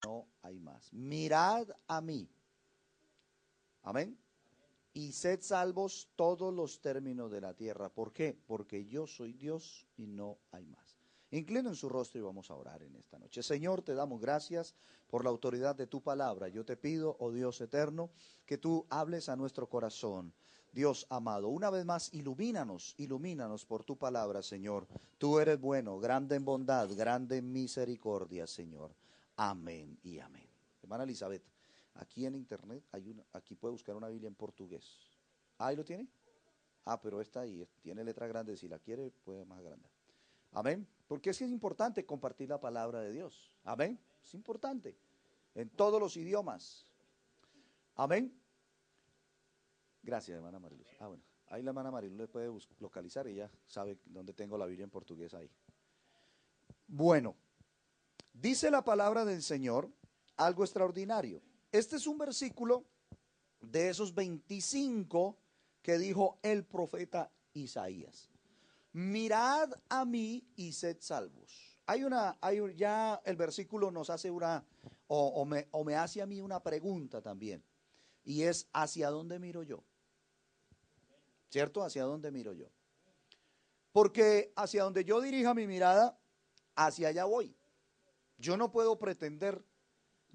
no hay más. Mirad a mí. Amén. Y sed salvos todos los términos de la tierra. ¿Por qué? Porque yo soy Dios y no hay más. Inclinen su rostro y vamos a orar en esta noche. Señor, te damos gracias por la autoridad de tu palabra. Yo te pido, oh Dios eterno, que tú hables a nuestro corazón. Dios amado, una vez más, ilumínanos por tu palabra, Señor. Tú eres bueno, grande en bondad, grande en misericordia, Señor. Amén y amén. Hermana Elizabeth. Aquí en internet aquí puede buscar una Biblia en portugués. ¿Ahí lo tiene? Ah, pero esta ahí tiene letra grande. Si la quiere, puede más grande. Amén. Porque es que es importante compartir la palabra de Dios. Amén. Es importante. En todos los idiomas. Amén. Gracias, hermana Mariluz. Ah, bueno. Ahí la hermana Mariluz le puede localizar y ya sabe dónde tengo la Biblia en portugués ahí. Bueno, dice la palabra del Señor algo extraordinario. Este es un versículo de esos 25 que dijo el profeta Isaías. Mirad a mí y sed salvos. Ya el versículo nos hace o me hace a mí una pregunta también. Y es, ¿hacia dónde miro yo? ¿Cierto? ¿Hacia dónde miro yo? Porque hacia donde yo dirija mi mirada, hacia allá voy. Yo no puedo pretender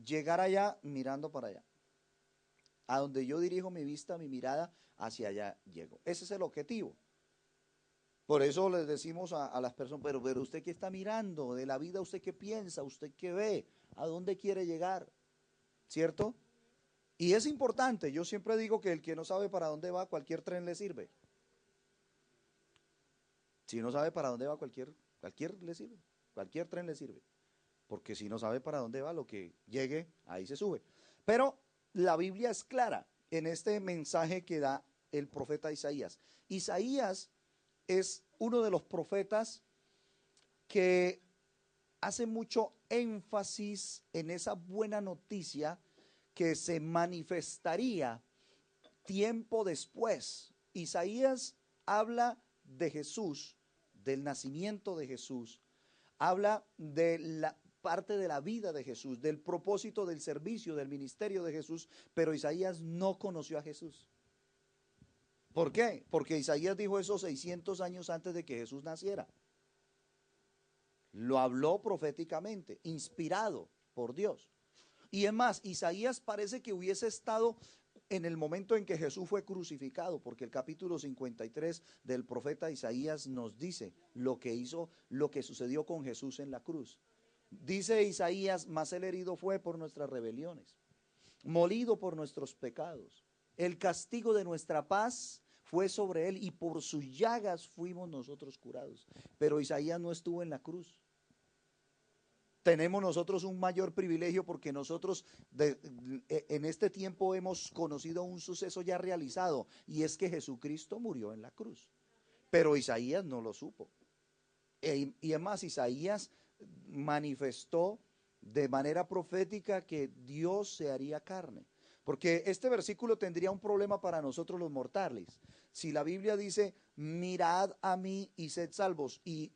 llegar allá mirando para allá. A donde yo dirijo mi vista, mi mirada, hacia allá llego. Ese es el objetivo. Por eso les decimos a las personas, pero usted qué está mirando, de la vida usted qué piensa, usted qué ve, a dónde quiere llegar, ¿cierto? Y es importante, yo siempre digo que el que no sabe para dónde va, cualquier tren le sirve. Si no sabe para dónde va, cualquier le sirve, cualquier tren le sirve. Porque si no sabe para dónde va, lo que llegue, ahí se sube. Pero la Biblia es clara en este mensaje que da el profeta Isaías. Isaías es uno de los profetas que hace mucho énfasis en esa buena noticia que se manifestaría tiempo después. Isaías habla de Jesús, del nacimiento de Jesús, habla de la parte de la vida de Jesús, del propósito del servicio, del ministerio de Jesús, pero Isaías no conoció a Jesús. ¿Por qué? Porque Isaías dijo eso 600 años antes de que Jesús naciera. Lo habló proféticamente, inspirado por Dios. Y es más, Isaías parece que hubiese estado en el momento en que Jesús fue crucificado, porque el capítulo 53 del profeta Isaías nos dice lo que hizo, lo que sucedió con Jesús en la cruz. Dice Isaías, mas el herido fue por nuestras rebeliones, molido por nuestros pecados. El castigo de nuestra paz fue sobre él y por sus llagas fuimos nosotros curados. Pero Isaías no estuvo en la cruz. Tenemos nosotros un mayor privilegio porque nosotros en este tiempo hemos conocido un suceso ya realizado y es que Jesucristo murió en la cruz. Pero Isaías no lo supo. Y es más, Isaías manifestó de manera profética que Dios se haría carne. Porque este versículo tendría un problema para nosotros los mortales. Si la Biblia dice, mirad a mí y sed salvos, y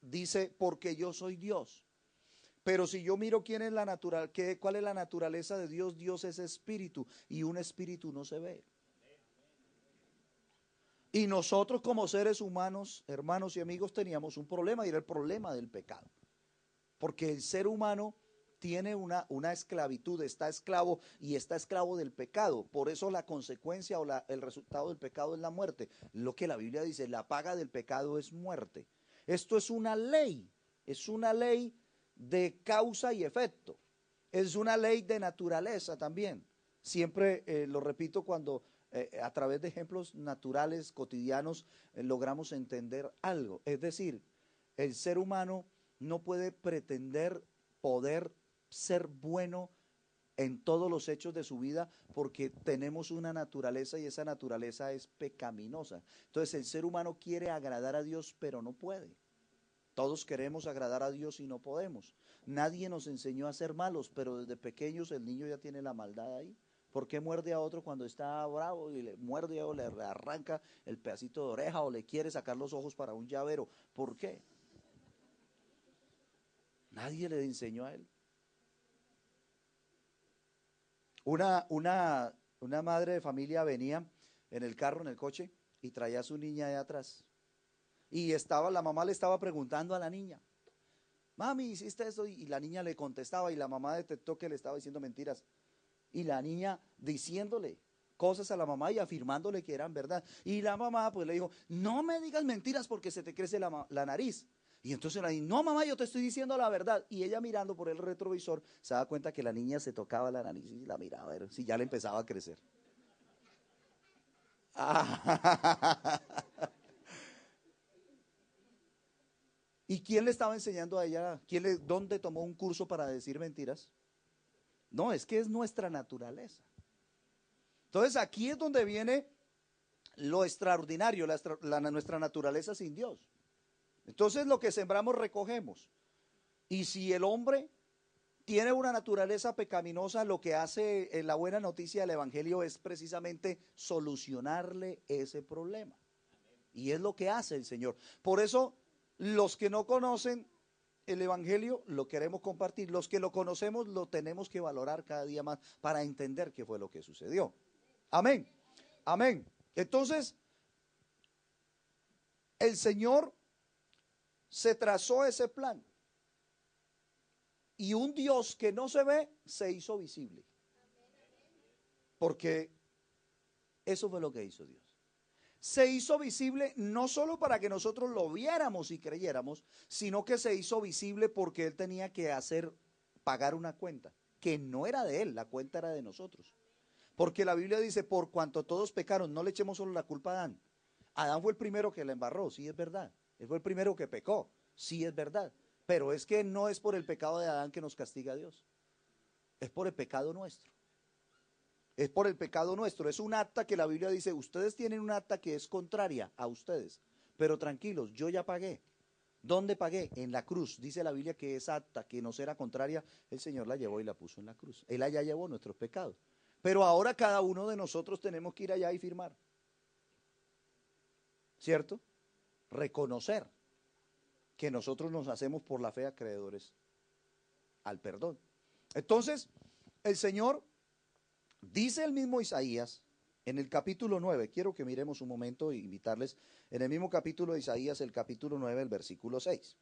dice, porque yo soy Dios. Pero si yo miro quién es cuál es la naturaleza de Dios, Dios es espíritu y un espíritu no se ve. Y nosotros como seres humanos, hermanos y amigos, teníamos un problema y era el problema del pecado. Porque el ser humano tiene una esclavitud, está esclavo y está esclavo del pecado. Por eso la consecuencia o el resultado del pecado es la muerte. Lo que la Biblia dice, la paga del pecado es muerte. Esto es una ley de causa y efecto. Es una ley de naturaleza también. Siempre lo repito cuando a través de ejemplos naturales, cotidianos, logramos entender algo. Es decir, el ser humano no puede pretender poder ser bueno en todos los hechos de su vida porque tenemos una naturaleza y esa naturaleza es pecaminosa. Entonces el ser humano quiere agradar a Dios pero no puede. Todos queremos agradar a Dios y no podemos. Nadie nos enseñó a ser malos, pero desde pequeños el niño ya tiene la maldad ahí. ¿Por qué muerde a otro cuando está bravo y le muerde o le arranca el pedacito de oreja o le quiere sacar los ojos para un llavero? ¿Por qué? Nadie le enseñó a él. Una, una, una madre de familia venía en el carro, en el coche, y traía a su niña de atrás. Y la mamá le estaba preguntando a la niña, mami, ¿hiciste eso? Y la niña le contestaba y la mamá detectó que le estaba diciendo mentiras. Y la niña diciéndole cosas a la mamá y afirmándole que eran verdad. Y la mamá pues le dijo, no me digas mentiras porque se te crece la nariz. Y entonces la niña, no mamá, yo te estoy diciendo la verdad. Y ella mirando por el retrovisor se da cuenta que la niña se tocaba la nariz y la miraba a ver si ya le empezaba a crecer. ¿Y quién le estaba enseñando a ella? ¿Dónde tomó un curso para decir mentiras? No, es que es nuestra naturaleza. Entonces aquí es donde viene lo extraordinario, nuestra naturaleza sin Dios. Entonces lo que sembramos recogemos. Y si el hombre tiene una naturaleza pecaminosa, lo que hace la buena noticia del Evangelio es precisamente solucionarle ese problema. Y es lo que hace el Señor. Por eso los que no conocen el Evangelio lo queremos compartir. Los que lo conocemos lo tenemos que valorar cada día más para entender qué fue lo que sucedió. Amén. Amén. Entonces, el Señor se trazó ese plan. Y un Dios que no se ve se hizo visible. Porque eso fue lo que hizo Dios. Se hizo visible no solo para que nosotros lo viéramos y creyéramos, sino que se hizo visible porque Él tenía que pagar una cuenta, que no era de Él, la cuenta era de nosotros. Porque la Biblia dice, por cuanto todos pecaron, no le echemos solo la culpa a Adán. Adán fue el primero que la embarró, sí es verdad. Él fue el primero que pecó, sí es verdad. Pero es que no es por el pecado de Adán que nos castiga Dios. Es por el pecado nuestro. Es por el pecado nuestro. Es un acta que la Biblia dice, ustedes tienen un acta que es contraria a ustedes. Pero tranquilos, yo ya pagué. ¿Dónde pagué? En la cruz. Dice la Biblia que esa acta que nos era contraria, el Señor la llevó y la puso en la cruz. Él allá llevó nuestros pecados. Pero ahora cada uno de nosotros tenemos que ir allá y firmar. ¿Cierto? Reconocer que nosotros nos hacemos por la fe acreedores al perdón. Entonces, el Señor dice el mismo Isaías en el capítulo 9, quiero que miremos un momento e invitarles, en el mismo capítulo de Isaías, el capítulo 9, el versículo 6.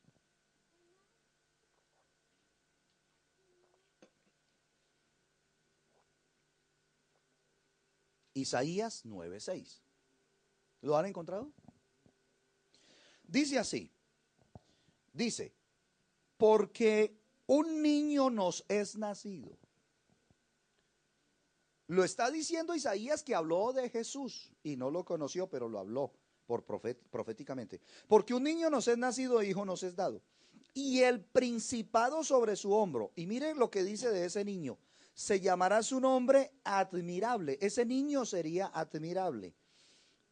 Isaías 9:6. ¿Lo han encontrado? Dice así, dice, porque un niño nos es nacido. Lo está diciendo Isaías, que habló de Jesús y no lo conoció, pero lo habló proféticamente. Porque un niño nos es nacido, hijo nos es dado. Y el principado sobre su hombro. Y miren lo que dice de ese niño. Se llamará su nombre admirable. Ese niño sería admirable.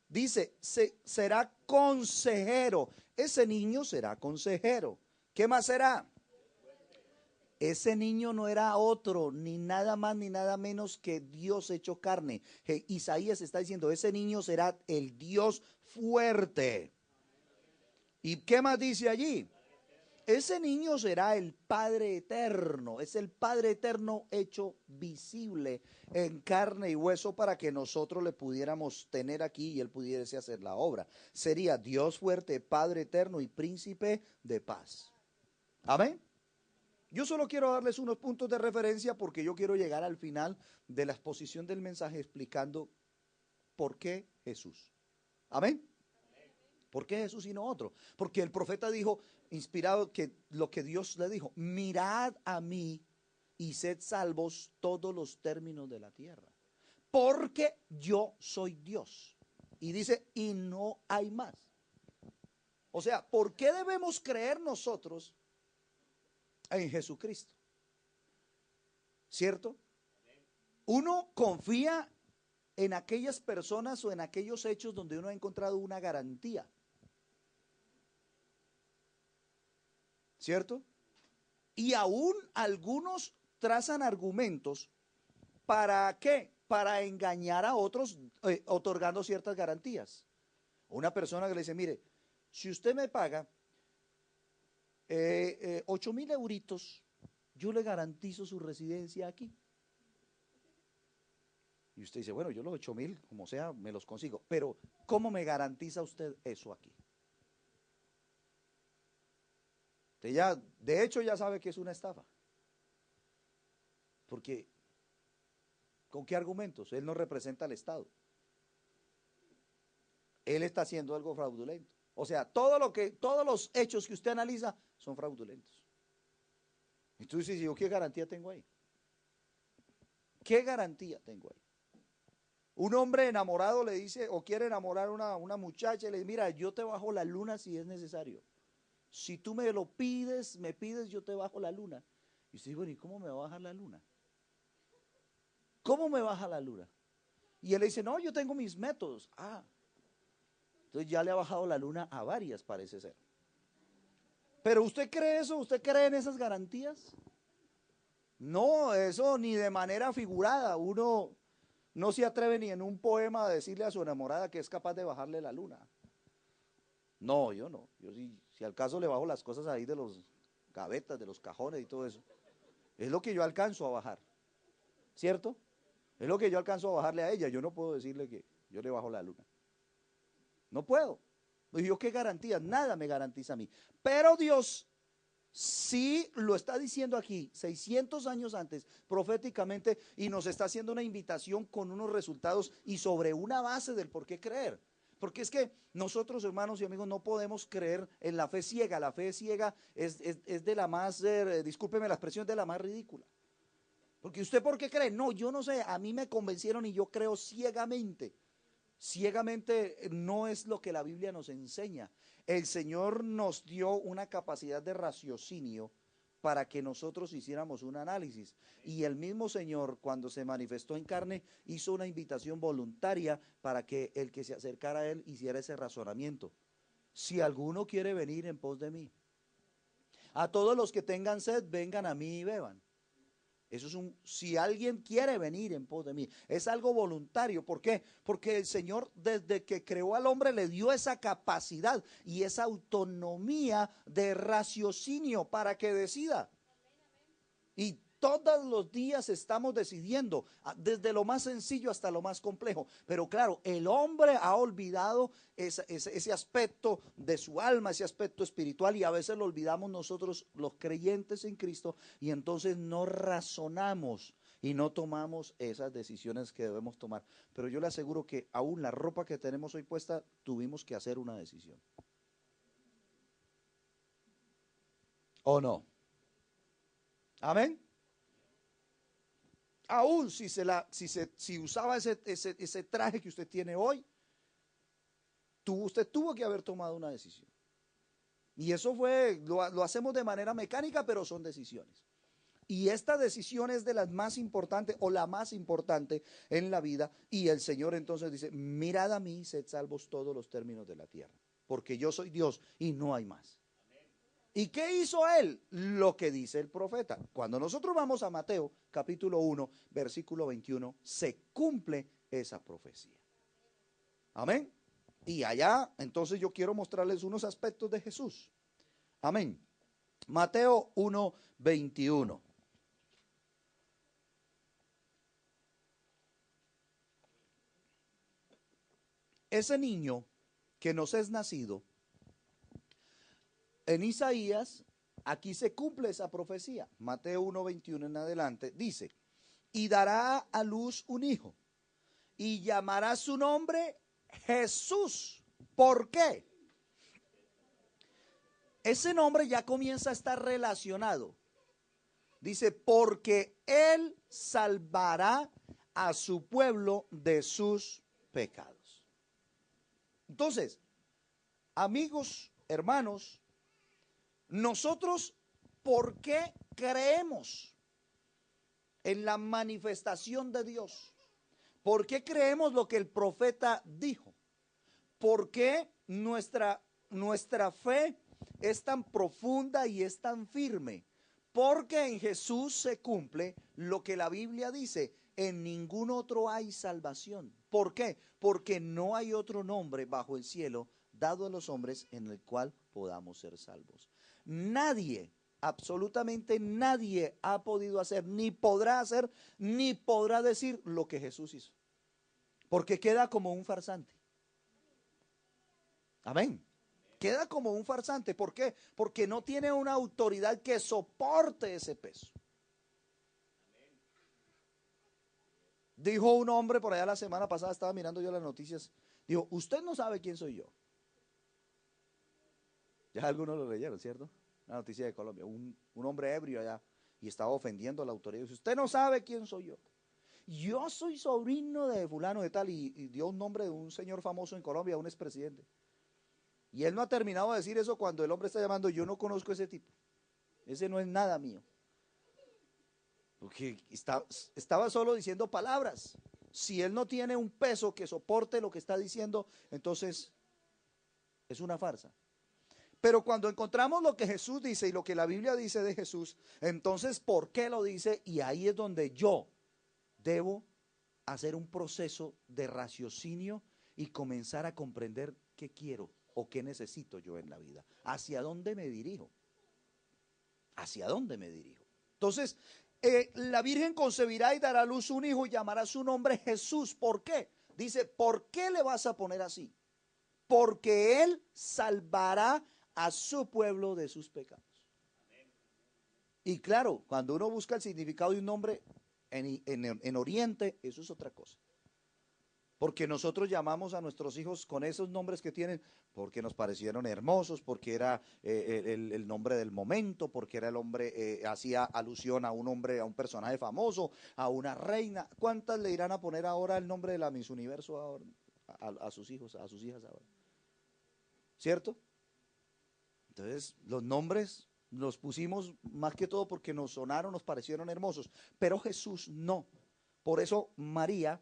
Dice, será consejero. Ese niño será consejero. ¿Qué más será? Ese niño no era otro, ni nada más ni nada menos que Dios hecho carne. Isaías está diciendo, ese niño será el Dios fuerte. ¿Y qué más dice allí? Ese niño será el Padre eterno, es el Padre eterno hecho visible en carne y hueso para que nosotros le pudiéramos tener aquí y él pudiese hacer la obra. Sería Dios fuerte, Padre eterno y príncipe de paz. Amén. Yo solo quiero darles unos puntos de referencia porque yo quiero llegar al final de la exposición del mensaje explicando por qué Jesús. Amén. ¿Por qué Jesús y no otro? Porque el profeta dijo, inspirado, que lo que Dios le dijo, mirad a mí y sed salvos todos los términos de la tierra. Porque yo soy Dios. Y dice, y no hay más. O sea, ¿por qué debemos creer nosotros en Jesucristo? ¿Cierto? Uno confía en aquellas personas o en aquellos hechos donde uno ha encontrado una garantía. ¿Cierto? Y aún algunos trazan argumentos. ¿Para qué? Para engañar a otros otorgando ciertas garantías. Una persona que le dice, mire, si usted me paga 8.000 euritos, yo le garantizo su residencia aquí. Y usted dice, bueno, yo los 8.000, como sea, me los consigo. Pero, ¿cómo me garantiza usted eso aquí? Usted ya, de hecho, ya sabe que es una estafa. Porque, ¿con qué argumentos? Él no representa al Estado. Él está haciendo algo fraudulento. O sea, todos los hechos que usted analiza son fraudulentos. Entonces, ¿yo qué garantía tengo ahí? ¿Qué garantía tengo ahí? Un hombre enamorado le dice, o quiere enamorar a una muchacha, y le dice, mira, yo te bajo la luna si es necesario. Si tú me lo pides, yo te bajo la luna. Y usted dice, bueno, ¿y cómo me va a bajar la luna? ¿Cómo me baja la luna? Y él le dice, no, yo tengo mis métodos. Ah, entonces ya le ha bajado la luna a varias, parece ser. Pero ¿usted cree eso? ¿Usted cree en esas garantías? No, eso ni de manera figurada. Uno no se atreve ni en un poema a decirle a su enamorada que es capaz de bajarle la luna. No, yo no. Yo sí, si al caso le bajo las cosas ahí de los gavetas, de los cajones y todo eso. Es lo que yo alcanzo a bajar. ¿Cierto? Es lo que yo alcanzo a bajarle a ella. Yo no puedo decirle que yo le bajo la luna. No puedo. ¿Y yo qué garantía? Nada me garantiza a mí. Pero Dios sí lo está diciendo aquí, 600 años antes, proféticamente, y nos está haciendo una invitación con unos resultados y sobre una base del por qué creer. Porque es que nosotros, hermanos y amigos, no podemos creer en la fe ciega. La fe ciega es de la más, discúlpeme la expresión, de la más ridícula. Porque usted, ¿por qué cree? No, yo no sé, a mí me convencieron y yo creo ciegamente. Ciegamente no es lo que la Biblia nos enseña. El Señor nos dio una capacidad de raciocinio para que nosotros hiciéramos un análisis. Y el mismo Señor, cuando se manifestó en carne, hizo una invitación voluntaria para que el que se acercara a Él hiciera ese razonamiento. Si alguno quiere venir en pos de mí, a todos los que tengan sed, vengan a mí y beban. Eso es si alguien quiere venir en pos de mí, es algo voluntario. ¿Por qué? Porque el Señor, desde que creó al hombre, le dio esa capacidad y esa autonomía de raciocinio para que decida. Y todos los días estamos decidiendo, desde lo más sencillo hasta lo más complejo. Pero claro, el hombre ha olvidado ese aspecto de su alma, ese aspecto espiritual, y a veces lo olvidamos nosotros los creyentes en Cristo, y entonces no razonamos y no tomamos esas decisiones que debemos tomar. Pero yo le aseguro que aún la ropa que tenemos hoy puesta, tuvimos que hacer una decisión. ¿O no? Amén. Aún si usaba ese traje que usted tiene hoy, usted tuvo que haber tomado una decisión. Y eso lo hacemos de manera mecánica, pero son decisiones. Y esta decisión es de las más importantes o la más importante en la vida. Y el Señor entonces dice, mirad a mí, sed salvos todos los términos de la tierra, porque yo soy Dios y no hay más. ¿Y qué hizo él? Lo que dice el profeta. Cuando nosotros vamos a Mateo capítulo 1, versículo 21, se cumple esa profecía. Amén. Y allá, entonces yo quiero mostrarles unos aspectos de Jesús. Amén. Mateo 1, 21. Ese niño que nos es nacido, en Isaías, aquí se cumple esa profecía. Mateo 1:21 en adelante dice, y dará a luz un hijo y llamará su nombre Jesús. ¿Por qué? Ese nombre ya comienza a estar relacionado. Dice, porque él salvará a su pueblo de sus pecados. Entonces, amigos, hermanos, nosotros, ¿por qué creemos en la manifestación de Dios? ¿Por qué creemos lo que el profeta dijo? ¿Por qué nuestra fe es tan profunda y es tan firme? Porque en Jesús se cumple lo que la Biblia dice, en ningún otro hay salvación. ¿Por qué? Porque no hay otro nombre bajo el cielo dado a los hombres en el cual podamos ser salvos. Nadie, absolutamente nadie ha podido hacer, ni podrá hacer, ni podrá decir lo que Jesús hizo. Porque queda como un farsante. Amén. Queda como un farsante. ¿Por qué? Porque no tiene una autoridad que soporte ese peso. Dijo un hombre por allá la semana pasada, estaba mirando yo las noticias. Dijo, usted no sabe quién soy yo. Ya algunos lo leyeron, ¿cierto? La noticia de Colombia. Un hombre ebrio allá y estaba ofendiendo a la autoridad. Dice, usted no sabe quién soy yo. Yo soy sobrino de fulano de tal y dio un nombre de un señor famoso en Colombia, un expresidente. Y él no ha terminado de decir eso cuando el hombre está llamando, yo no conozco a ese tipo. Ese no es nada mío. Porque estaba solo diciendo palabras. Si él no tiene un peso que soporte lo que está diciendo, entonces es una farsa. Pero cuando encontramos lo que Jesús dice y lo que la Biblia dice de Jesús, entonces ¿por qué lo dice? Y ahí es donde yo debo hacer un proceso de raciocinio y comenzar a comprender qué quiero o qué necesito yo en la vida. ¿Hacia dónde me dirijo? ¿Hacia dónde me dirijo? Entonces, la Virgen concebirá y dará a luz un hijo y llamará su nombre Jesús. ¿Por qué? Dice, ¿por qué le vas a poner así? Porque él salvará a su pueblo de sus pecados. Y claro, cuando uno busca el significado de un nombre en Oriente, eso es otra cosa. Porque nosotros llamamos a nuestros hijos con esos nombres que tienen, porque nos parecieron hermosos, porque era el nombre del momento, porque era el hombre, hacía alusión a un hombre, a un personaje famoso, a una reina. ¿Cuántas le irán a poner ahora el nombre de la Miss Universo ahora, a sus hijos, a sus hijas ahora? ¿Cierto? Entonces, los nombres los pusimos más que todo porque nos sonaron, nos parecieron hermosos, pero Jesús no. Por eso María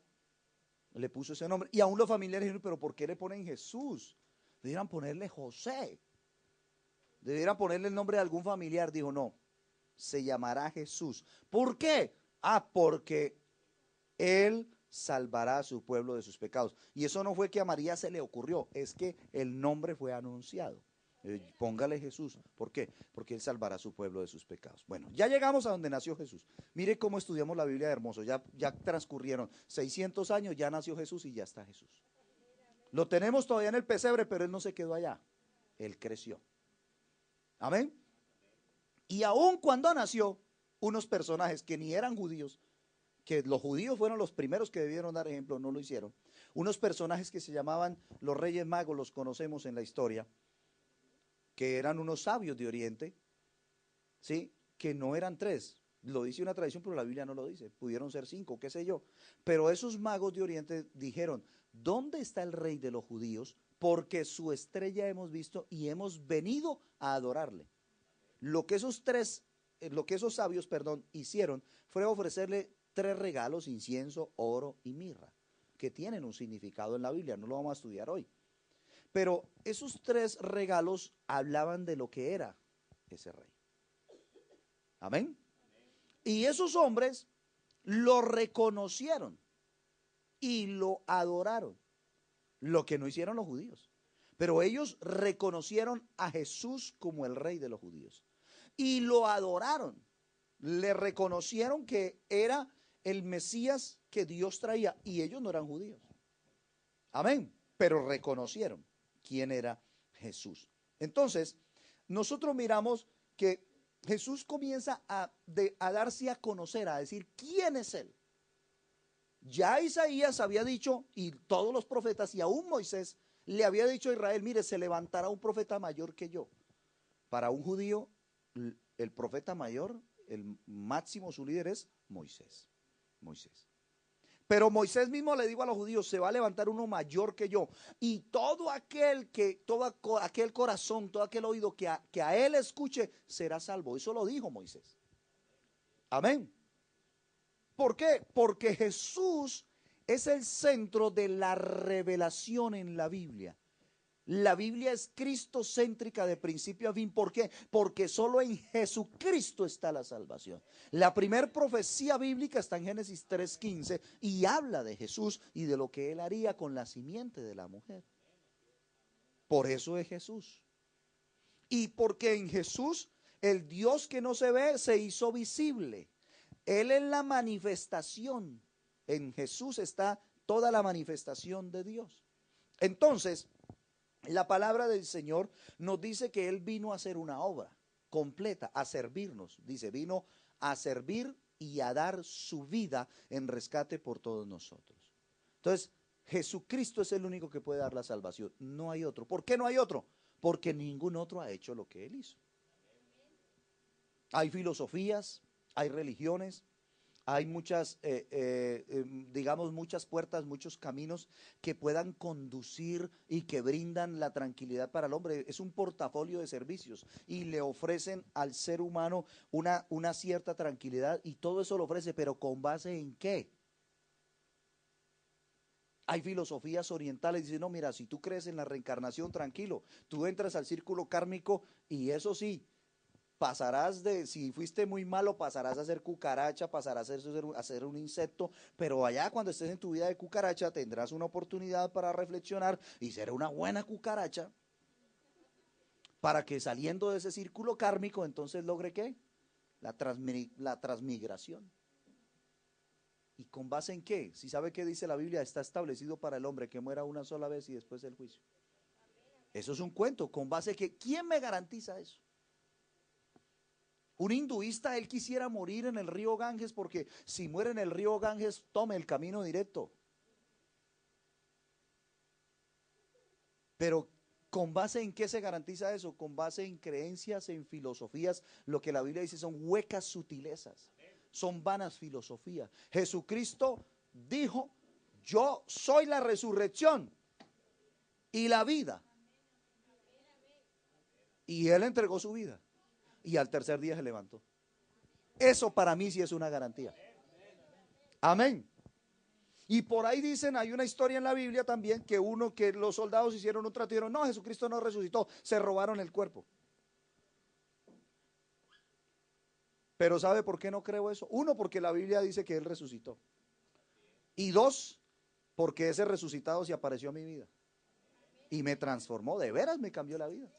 le puso ese nombre. Y aún los familiares dijeron, pero ¿por qué le ponen Jesús? Debieran ponerle José. Debieran ponerle el nombre de algún familiar. Dijo, no, se llamará Jesús. ¿Por qué? Porque él salvará a su pueblo de sus pecados. Y eso no fue que a María se le ocurrió, es que el nombre fue anunciado. Póngale Jesús. ¿Por qué? Porque él salvará a su pueblo de sus pecados. Bueno, ya llegamos a donde nació Jesús. Mire cómo estudiamos la Biblia de hermoso. Ya transcurrieron 600 años, ya nació Jesús y ya está Jesús. Lo tenemos todavía en el pesebre, pero él no se quedó allá. Él creció. Amén. Y aun cuando nació, unos personajes que ni eran judíos, que los judíos fueron los primeros que debieron dar ejemplo, no lo hicieron. Unos personajes que se llamaban los Reyes Magos, los conocemos en la historia, que eran unos sabios de Oriente, ¿sí? Que no eran tres, lo dice una tradición, pero la Biblia no lo dice, pudieron ser 5, qué sé yo, pero esos magos de Oriente dijeron, ¿dónde está el rey de los judíos? Porque su estrella hemos visto y hemos venido a adorarle. Lo que esos sabios, hicieron fue ofrecerle 3 regalos, incienso, oro y mirra, que tienen un significado en la Biblia, no lo vamos a estudiar hoy. Pero esos 3 regalos hablaban de lo que era ese rey. Amén. Y esos hombres lo reconocieron y lo adoraron, lo que no hicieron los judíos. Pero ellos reconocieron a Jesús como el rey de los judíos y lo adoraron. Le reconocieron que era el Mesías que Dios traía y ellos no eran judíos. Amén. Pero reconocieron quién era Jesús. Entonces, nosotros miramos que Jesús comienza a darse a conocer, a decir quién es él. Ya Isaías había dicho, y todos los profetas, y aún Moisés, le había dicho a Israel, mire, se levantará un profeta mayor que yo. Para un judío, el profeta mayor, el máximo, su líder es Moisés. Pero Moisés mismo le dijo a los judíos, se va a levantar uno mayor que yo. Y todo aquel corazón, todo aquel oído que a él escuche, será salvo. Eso lo dijo Moisés. Amén. ¿Por qué? Porque Jesús es el centro de la revelación en la Biblia. La Biblia es cristocéntrica de principio a fin. ¿Por qué? Porque solo en Jesucristo está la salvación. La primera profecía bíblica está en Génesis 3:15 y habla de Jesús y de lo que él haría con la simiente de la mujer. Por eso es Jesús. Y porque en Jesús el Dios que no se ve se hizo visible. Él es la manifestación. En Jesús está toda la manifestación de Dios. Entonces, la palabra del Señor nos dice que Él vino a hacer una obra completa, a servirnos. Dice, vino a servir y a dar su vida en rescate por todos nosotros. Entonces, Jesucristo es el único que puede dar la salvación. No hay otro. ¿Por qué no hay otro? Porque ningún otro ha hecho lo que Él hizo. Hay filosofías, hay religiones, hay muchas, digamos, muchas puertas, muchos caminos que puedan conducir y que brindan la tranquilidad para el hombre. Es un portafolio de servicios y le ofrecen al ser humano una cierta tranquilidad, y todo eso lo ofrece, pero ¿con base en qué? Hay filosofías orientales que dicen, no, mira, si tú crees en la reencarnación, tranquilo, tú entras al círculo kármico y eso sí, pasarás de, si fuiste muy malo, pasarás a ser cucaracha, pasarás a ser un insecto, pero allá cuando estés en tu vida de cucaracha tendrás una oportunidad para reflexionar y ser una buena cucaracha, para que saliendo de ese círculo kármico entonces logre ¿qué? La transmigración. ¿Y con base en qué? Si sabe que dice la Biblia, está establecido para el hombre que muera una sola vez y después el juicio. Eso es un cuento, con base en que, ¿quién me garantiza eso? Un hinduista, él quisiera morir en el río Ganges porque si muere en el río Ganges, tome el camino directo. Pero ¿con base en qué se garantiza eso? Con base en creencias, en filosofías. Lo que la Biblia dice son huecas sutilezas, son vanas filosofías. Jesucristo dijo, yo soy la resurrección y la vida. Y Él entregó su vida y al tercer día se levantó. Eso para mí sí es una garantía. Amén. Y por ahí dicen, hay una historia en la Biblia también, que los soldados hicieron un trato y dijeron, no, Jesucristo no resucitó, se robaron el cuerpo. Pero ¿sabe por qué no creo eso? Uno, porque la Biblia dice que Él resucitó. Y dos, porque ese resucitado se apareció a mi vida y me transformó, de veras me cambió la vida.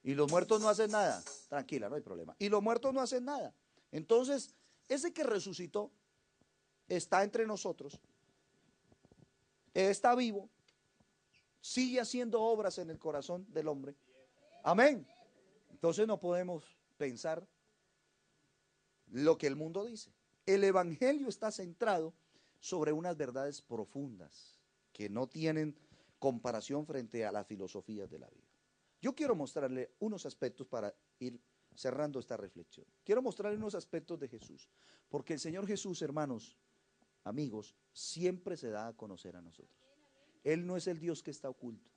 Y los muertos no hacen nada, tranquila, no hay problema. Y los muertos no hacen nada. Entonces, ese que resucitó está entre nosotros, está vivo, sigue haciendo obras en el corazón del hombre. Amén. Entonces no podemos pensar lo que el mundo dice. El evangelio está centrado sobre unas verdades profundas que no tienen comparación frente a las filosofías de la vida. Yo quiero mostrarle unos aspectos para ir cerrando esta reflexión. Quiero mostrarle unos aspectos de Jesús, porque el Señor Jesús, hermanos, amigos, siempre se da a conocer a nosotros. Él no es el Dios que está oculto.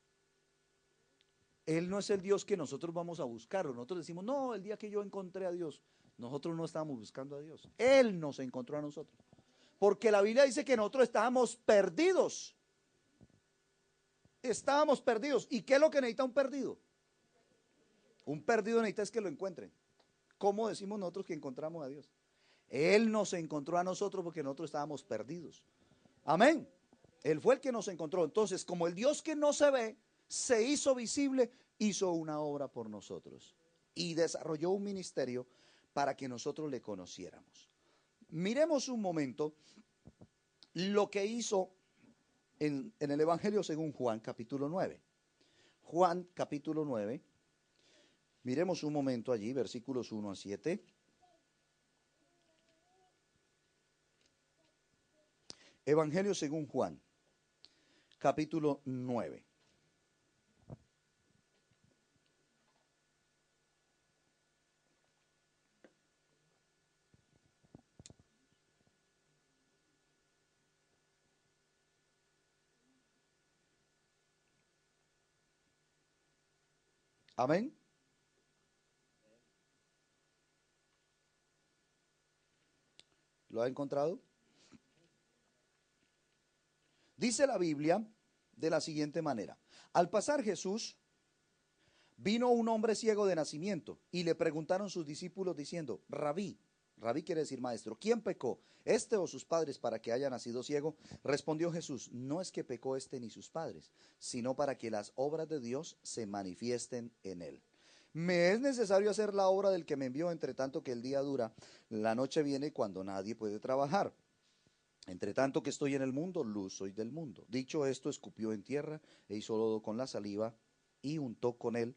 Él no es el Dios que nosotros vamos a buscarlo. Nosotros decimos, no, el día que yo encontré a Dios, nosotros no estábamos buscando a Dios. Él nos encontró a nosotros. Porque la Biblia dice que nosotros estábamos perdidos. Estábamos perdidos. ¿Y qué es lo que necesita un perdido? Un perdido necesita es que lo encuentren. ¿Cómo decimos nosotros que encontramos a Dios? Él nos encontró a nosotros porque nosotros estábamos perdidos. Amén. Él fue el que nos encontró. Entonces, como el Dios que no se ve se hizo visible, hizo una obra por nosotros y desarrolló un ministerio para que nosotros le conociéramos. Miremos un momento lo que hizo en el Evangelio según Juan, capítulo 9. Juan, capítulo 9. Miremos un momento allí, versículos 1 a 7. Evangelio según Juan, capítulo 9. Amén. ¿Lo ha encontrado? Dice la Biblia de la siguiente manera. Al pasar Jesús, vino un hombre ciego de nacimiento y le preguntaron sus discípulos diciendo, Rabí, Rabí quiere decir maestro, ¿quién pecó, este o sus padres, para que haya nacido ciego? Respondió Jesús, no es que pecó este ni sus padres, sino para que las obras de Dios se manifiesten en él. Me es necesario hacer la obra del que me envió, entre tanto que el día dura, la noche viene cuando nadie puede trabajar. Entre tanto que estoy en el mundo, luz soy del mundo. Dicho esto, escupió en tierra e hizo lodo con la saliva y untó con el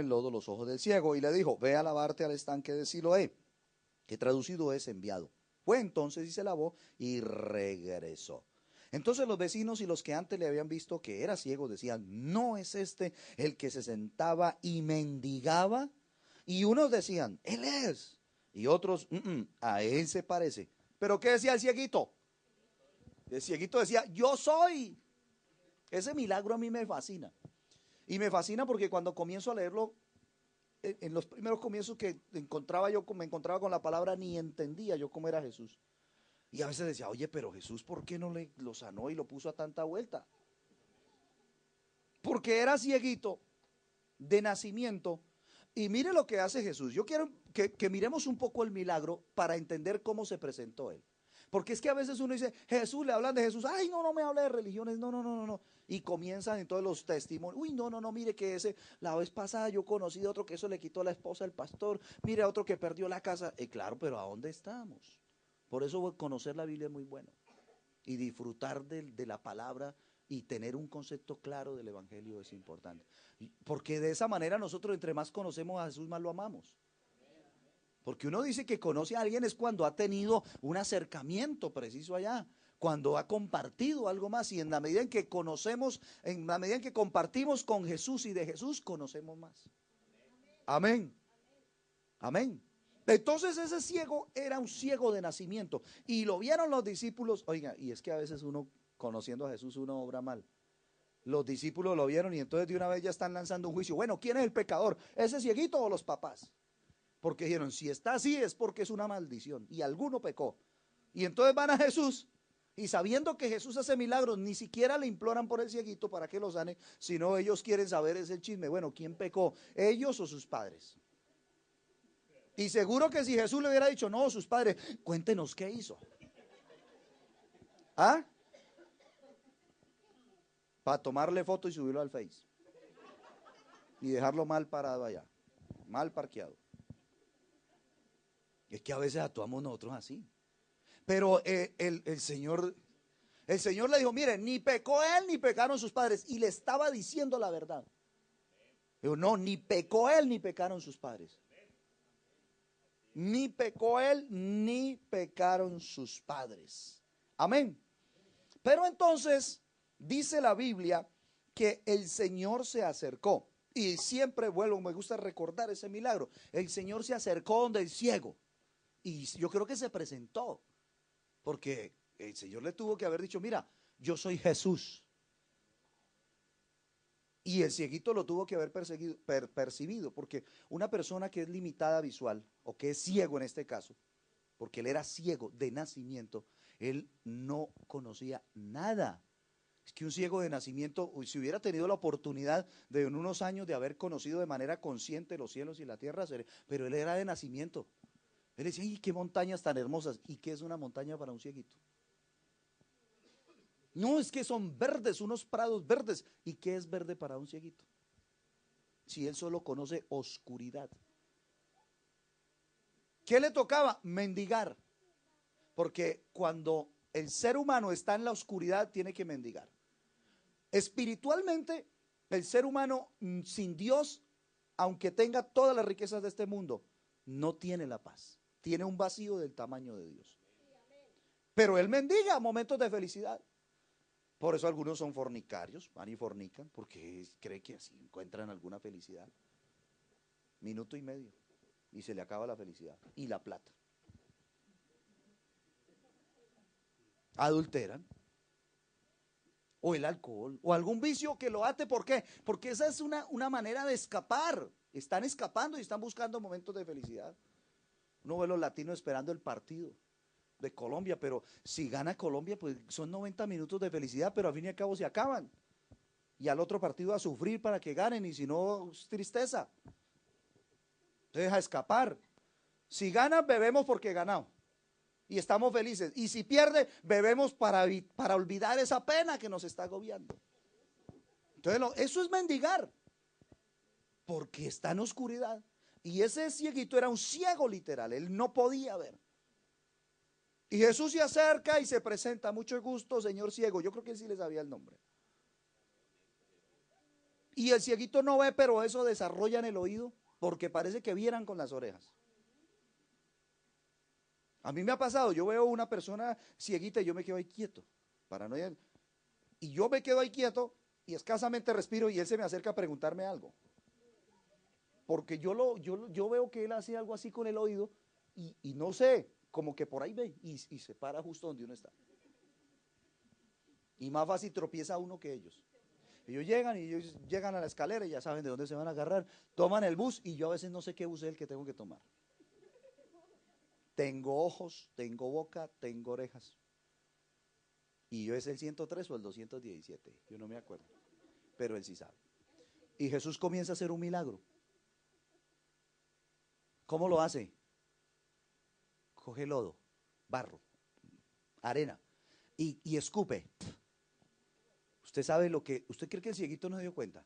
lodo los ojos del ciego y le dijo, ve a lavarte al estanque de Siloé, que traducido es enviado. Fue entonces y se lavó y regresó. Entonces los vecinos y los que antes le habían visto que era ciego decían, ¿no es este el que se sentaba y mendigaba? Y unos decían, él es. Y otros, a él se parece. ¿Pero qué decía el cieguito? El cieguito decía, yo soy. Ese milagro a mí me fascina. Y me fascina porque cuando comienzo a leerlo, en los primeros comienzos que me encontraba con la palabra, ni entendía yo cómo era Jesús. Y a veces decía, oye, pero Jesús, ¿por qué no lo sanó y lo puso a tanta vuelta? Porque era cieguito de nacimiento. Y mire lo que hace Jesús. Yo quiero que miremos un poco el milagro para entender cómo se presentó él. Porque es que a veces uno dice, Jesús, le hablan de Jesús, ay, no, no me hable de religiones, no, no, no, no, no. Y comienzan en todos los testimonios, uy, no, no, no, mire que la vez pasada yo conocí a otro que eso le quitó la esposa al pastor, mire a otro que perdió la casa. Claro, pero ¿a dónde estamos? Por eso conocer la Biblia es muy bueno. Y disfrutar de la palabra y tener un concepto claro del Evangelio es importante. Porque de esa manera nosotros entre más conocemos a Jesús, más lo amamos. Porque uno dice que conoce a alguien es cuando ha tenido un acercamiento preciso allá, cuando ha compartido algo más. Y en la medida en que conocemos, en la medida en que compartimos con Jesús y de Jesús, conocemos más. Amén. Amén. Entonces ese ciego era un ciego de nacimiento. Y lo vieron los discípulos. Oiga, y es que a veces uno, conociendo a Jesús, uno obra mal. Los discípulos lo vieron y entonces de una vez ya están lanzando un juicio. Bueno, ¿quién es el pecador? ¿Ese cieguito o los papás? Porque dijeron, si está así es porque es una maldición y alguno pecó. Y entonces van a Jesús y sabiendo que Jesús hace milagros, ni siquiera le imploran por el cieguito para que lo sane, sino ellos quieren saber ese chisme. Bueno, ¿quién pecó? ¿Ellos o sus padres? Y seguro que si Jesús le hubiera dicho, no, sus padres, cuéntenos qué hizo. ¿Ah? Para tomarle foto y subirlo al Face. Y dejarlo mal parado allá. Mal parqueado. Es que a veces actuamos nosotros así. Pero el Señor le dijo, mire, ni pecó él ni pecaron sus padres. Y le estaba diciendo la verdad. Dijo, no, ni pecó él ni pecaron sus padres. Ni pecó él ni pecaron sus padres. Amén. Pero entonces dice la Biblia que el Señor se acercó. Y siempre vuelvo, me gusta recordar ese milagro. El Señor se acercó donde el ciego. Y yo creo que se presentó. Porque el Señor le tuvo que haber dicho, mira, yo soy Jesús. Y el cieguito lo tuvo que haber percibido, porque una persona que es limitada visual, o que es ciego en este caso, porque él era ciego de nacimiento, él no conocía nada. Es que un ciego de nacimiento, si hubiera tenido la oportunidad de en unos años de haber conocido de manera consciente los cielos y la tierra, pero él era de nacimiento. Él decía, ¡y qué montañas tan hermosas! ¿Y qué es una montaña para un cieguito? No, es que son verdes, unos prados verdes. ¿Y qué es verde para un cieguito? Si él solo conoce oscuridad. ¿Qué le tocaba? Mendigar. Porque cuando el ser humano está en la oscuridad, tiene que mendigar. Espiritualmente, el ser humano sin Dios, aunque tenga todas las riquezas de este mundo, no tiene la paz. Tiene un vacío del tamaño de Dios. Pero él mendiga momentos de felicidad. Por eso algunos son fornicarios, van y fornican, porque cree que así encuentran alguna felicidad. Minuto y medio, y se le acaba la felicidad y la plata. Adulteran, o el alcohol, o algún vicio que lo ate. ¿Por qué? Porque esa es una manera de escapar. Están escapando y están buscando momentos de felicidad. Uno ve a los latinos esperando el partido de Colombia, pero si gana Colombia, pues son 90 minutos de felicidad, pero al fin y al cabo se acaban. Y al otro partido a sufrir para que ganen, y si no, es tristeza. Entonces a escapar. Si ganan, bebemos porque ganamos. Y estamos felices. Y si pierde, bebemos para olvidar esa pena que nos está agobiando. Entonces eso es mendigar. Porque está en oscuridad. Y ese cieguito era un ciego literal. Él no podía ver. Y Jesús se acerca y se presenta: mucho gusto, señor ciego. Yo creo que él sí le sabía el nombre. Y el cieguito no ve, pero eso desarrolla en el oído, porque parece que vieran con las orejas. A mí me ha pasado, yo veo una persona cieguita y yo me quedo ahí quieto, para no ir. Y yo me quedo ahí quieto y escasamente respiro y él se me acerca a preguntarme algo. Porque yo veo que él hace algo así con el oído y no sé, como que por ahí ve y se para justo donde uno está. Y más fácil tropieza uno que ellos. Ellos llegan a la escalera y ya saben de dónde se van a agarrar, toman el bus y yo a veces no sé qué bus es el que tengo que tomar. Tengo ojos, tengo boca, tengo orejas. Y yo es el 103 o el 217, yo no me acuerdo, pero él sí sabe. Y Jesús comienza a hacer un milagro. ¿Cómo lo hace? Coge lodo, barro, arena y escupe. Usted sabe lo que, ¿usted cree que el cieguito no se dio cuenta?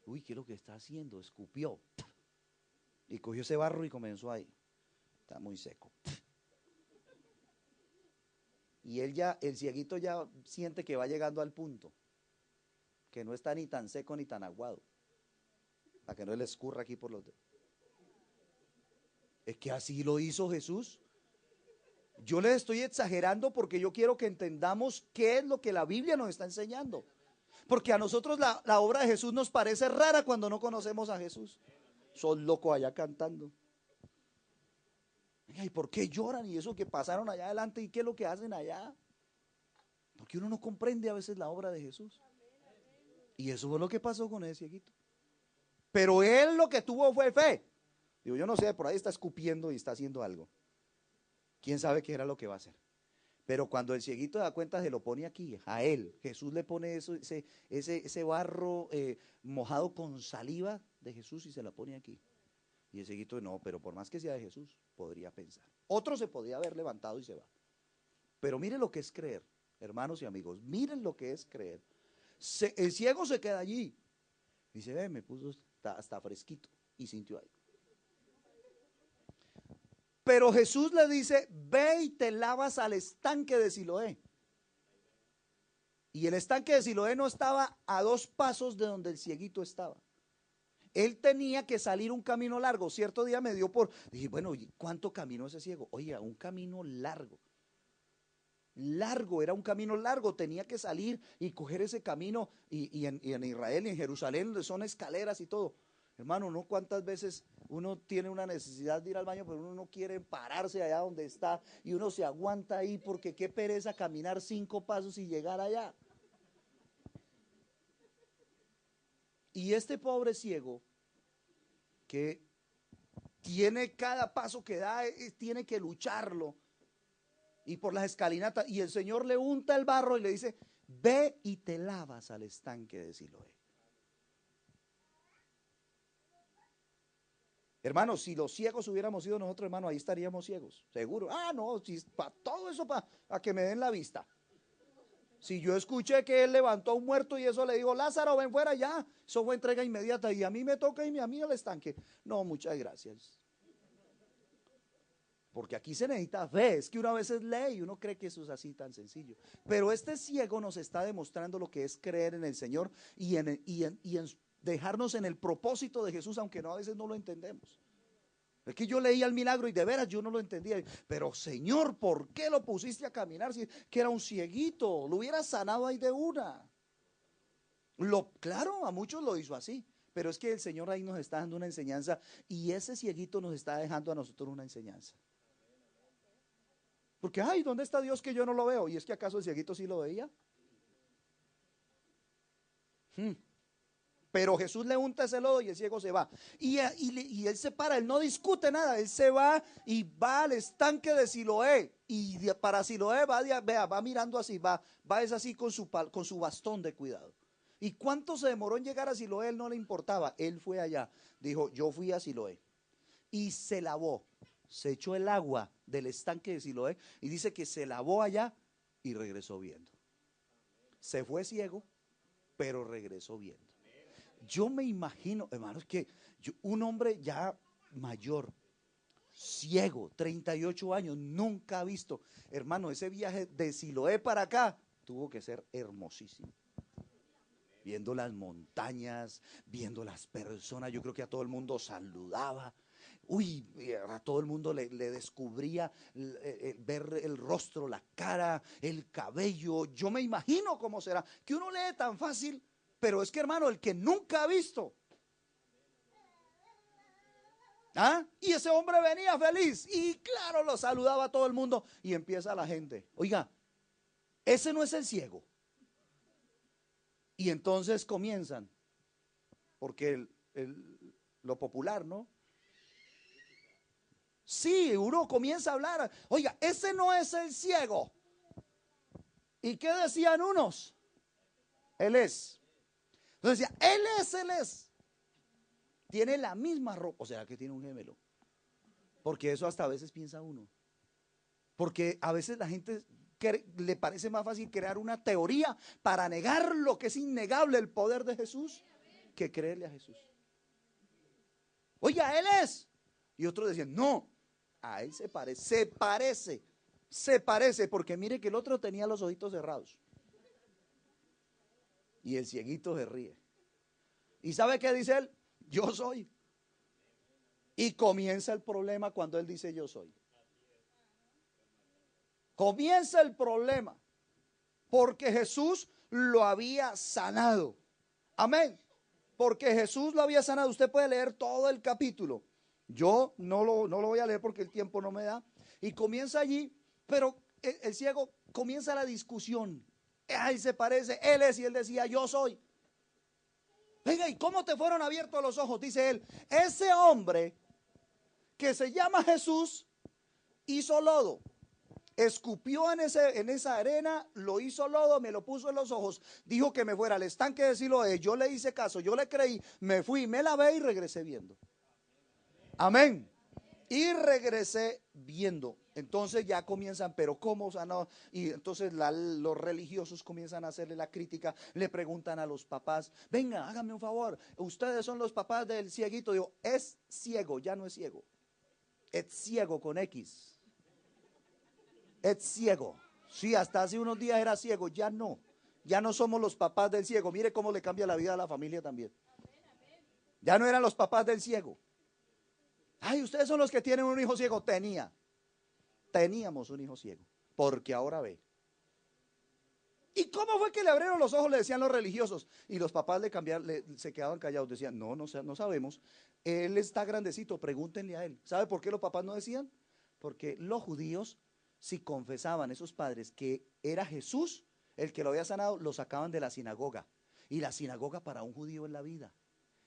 Uy, ¿qué es lo que está haciendo? Escupió. Y cogió ese barro y comenzó ahí. Está muy seco. Y el cieguito ya siente que va llegando al punto, que no está ni tan seco ni tan aguado, para que no le escurra aquí por los dedos. Es que así lo hizo Jesús. Yo les estoy exagerando porque yo quiero que entendamos qué es lo que la Biblia nos está enseñando. Porque a nosotros la obra de Jesús nos parece rara cuando no conocemos a Jesús. Son locos allá cantando. ¿Y por qué lloran? Y eso que pasaron allá adelante, ¿y qué es lo que hacen allá? Porque uno no comprende a veces la obra de Jesús. Y eso fue lo que pasó con ese cieguito. Pero él lo que tuvo fue fe. Digo, yo no sé, por ahí está escupiendo y está haciendo algo. ¿Quién sabe qué era lo que va a hacer? Pero cuando el cieguito da cuenta, se lo pone aquí, a él. Jesús le pone eso, ese barro mojado con saliva de Jesús y se la pone aquí. Y el cieguito, no, pero por más que sea de Jesús, podría pensar. Otro se podría haber levantado y se va. Pero miren lo que es creer, hermanos y amigos, miren lo que es creer. El ciego se queda allí. Dice, ve, me puso hasta fresquito y sintió ahí. Pero Jesús le dice, ve y te lavas al estanque de Siloé. Y el estanque de Siloé no estaba a 2 pasos de donde el cieguito estaba. Él tenía que salir un camino largo. Cierto día me dio dije, bueno, ¿cuánto caminó ese ciego? Oye, un camino largo. Largo, era un camino largo. Tenía que salir y coger ese camino. Y en Israel y en Jerusalén son escaleras y todo. Hermano, ¿no? ¿Cuántas veces uno tiene una necesidad de ir al baño, pero uno no quiere pararse allá donde está y uno se aguanta ahí porque qué pereza caminar 5 pasos y llegar allá? Y este pobre ciego que tiene cada paso que da, tiene que lucharlo y por las escalinatas, y el Señor le unta el barro y le dice, ve y te lavas al estanque de Siloé. Hermanos, si los ciegos hubiéramos sido nosotros, hermano, ahí estaríamos ciegos, seguro. Ah, no, si para todo eso, para que me den la vista. Si yo escuché que él levantó a un muerto y eso le dijo, Lázaro, ven fuera ya, eso fue entrega inmediata y a mí me toca irme a mí al estanque. No, muchas gracias. Porque aquí se necesita fe, es que uno a veces lee y uno cree que eso es así tan sencillo. Pero este ciego nos está demostrando lo que es creer en el Señor y en dejarnos en el propósito de Jesús, aunque no a veces no lo entendemos. Es que yo leía el milagro y de veras yo no lo entendía. Pero Señor, ¿por qué lo pusiste a caminar si que era un cieguito? Lo hubiera sanado ahí de una. Claro, a muchos lo hizo así. Pero es que el Señor ahí nos está dando una enseñanza y ese cieguito nos está dejando a nosotros una enseñanza. Porque, ay, ¿dónde está Dios que yo no lo veo? ¿Y es que acaso el cieguito sí lo veía? Pero Jesús le unta ese lodo y el ciego se va. Y él se para, él no discute nada, él se va y va al estanque de Siloé. Y para Siloé va mirando así, es así con su bastón de cuidado. ¿Y cuánto se demoró en llegar a Siloé? Él no le importaba, él fue allá. Dijo, yo fui a Siloé. Y se lavó, se echó el agua del estanque de Siloé y dice que se lavó allá y regresó viendo. Se fue ciego, pero regresó viendo. Yo me imagino, hermanos, que un hombre ya mayor, ciego, 38 años, nunca ha visto. Hermano, ese viaje de Siloé para acá tuvo que ser hermosísimo. Viendo las montañas, viendo las personas, yo creo que a todo el mundo saludaba. Uy, a todo el mundo le descubría ver el rostro, la cara, el cabello. Yo me imagino cómo será, que uno lee tan fácil, pero es que hermano, el que nunca ha visto. ¿Ah? Y ese hombre venía feliz y claro, lo saludaba a todo el mundo y empieza la gente. Oiga, ese no es el ciego. Y entonces comienzan, porque lo popular, ¿no? Sí, uno comienza a hablar. Oiga, ese no es el ciego. ¿Y qué decían unos? Él es. Entonces decía, él es. Tiene la misma ropa. O sea, que tiene un gemelo. Porque eso hasta a veces piensa uno. Porque a veces la gente le parece más fácil crear una teoría para negar lo que es innegable, el poder de Jesús, que creerle a Jesús. Oiga, él es. Y otros decían, no, a él se parece, porque mire que el otro tenía los ojitos cerrados. Y el cieguito se ríe. ¿Y sabe qué dice él? Yo soy. Y comienza el problema cuando él dice yo soy. Comienza el problema porque Jesús lo había sanado. Amén. Porque Jesús lo había sanado. Usted puede leer todo el capítulo. Yo no lo voy a leer porque el tiempo no me da. Y comienza allí, pero el ciego comienza la discusión. Ay, se parece, él es, y él decía, yo soy. Venga, ¿y cómo te fueron abiertos los ojos? Dice él, ese hombre que se llama Jesús hizo lodo. Escupió en esa arena, lo hizo lodo, me lo puso en los ojos, dijo que me fuera al estanque de Siloé, yo le hice caso, yo le creí, me fui, me lavé y regresé viendo. Amén. Y regresé viendo. Entonces ya comienzan, pero ¿cómo sanó? Y entonces los religiosos comienzan a hacerle la crítica, le preguntan a los papás, venga, háganme un favor, ustedes son los papás del cieguito. Digo, es ciego, ya no es ciego, es ciego con X. Es ciego. Sí, hasta hace unos días era ciego, ya no. Ya no somos los papás del ciego. Mire cómo le cambia la vida a la familia también. Ya no eran los papás del ciego. Ay, ustedes son los que tienen un hijo ciego. Teníamos un hijo ciego, porque ahora ve. ¿Y cómo fue que le abrieron los ojos? Le decían los religiosos. Y los papás se quedaban callados. Decían, no sabemos. Él está grandecito, pregúntenle a él. ¿Sabe por qué los papás no decían? Porque los judíos, si confesaban esos padres que era Jesús el que lo había sanado, lo sacaban de la sinagoga. Y la sinagoga para un judío es la vida.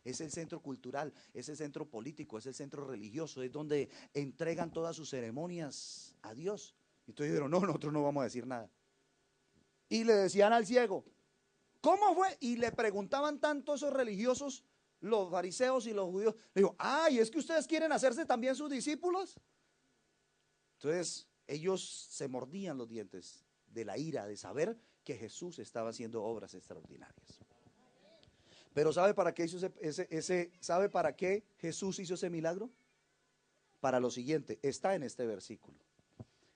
Es el centro cultural, es el centro político, es el centro religioso, es donde entregan todas sus ceremonias a Dios. Entonces dijeron, no, nosotros no vamos a decir nada. Y le decían al ciego, ¿cómo fue? Y le preguntaban tanto esos religiosos, los fariseos y los judíos. Le digo, ay, ¿es que ustedes quieren hacerse también sus discípulos? Entonces ellos se mordían los dientes de la ira de saber que Jesús estaba haciendo obras extraordinarias. Pero ¿sabe para qué hizo sabe para qué Jesús hizo ese milagro? Para lo siguiente, está en este versículo.